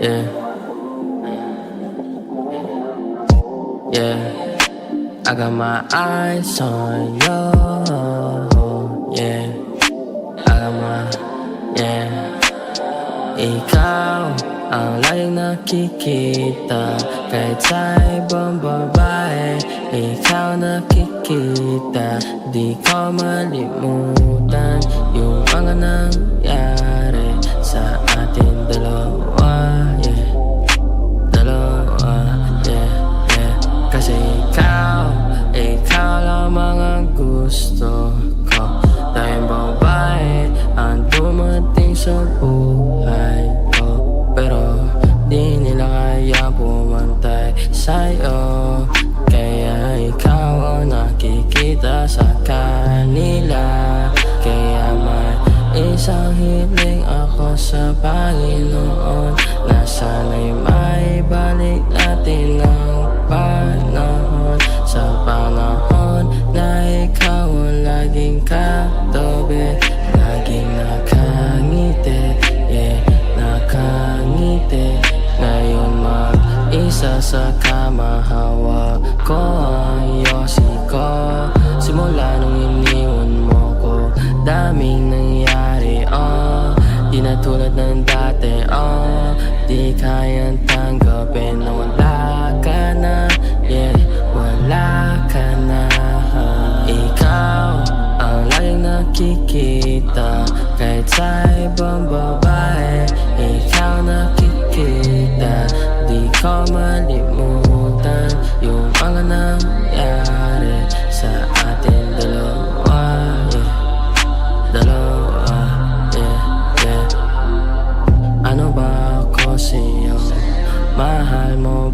Yeah, yeah. I got my eyes on you. Yeah, I got my, yeah. Ikaw ang laging nakikita kahit sa ibang babae. Ikaw nakikita, di ko malimutan yung mga nangyari sa ating dalawa. Yeah, dalawa. Yeah, yeah. Kasi ikaw lamang ang gusto ko. Tayong babae ang dumating sa buhay ko, pero di nila kaya pumantay sa'yo. Kaya ikaw ang nakikita sa kanila. Kaya may isang hiling ako sa Panginoon na sana'y maibalik natin ang panahon. Sa panahon na ikaw ang laging katabi, laging nakangiti, yeah, nakangiti. Ngayon mag-isa sa kama, hawak ko ang yosi ko. Simula nung iniwan mo ko, daming nangyari, oh. Di na tulad ng dati, oh. Di kayang tanggapin na wala ka na, yeah, wala ka na. Ikaw ang laging nakikita kahit sa ibang babae. Ikaw nakikita, di ko malimutan yung mga nangyari sa ating dalawa. Yeah, dalawa. Yeah, yeah. Ano ba ako sa'yo? Mahal mo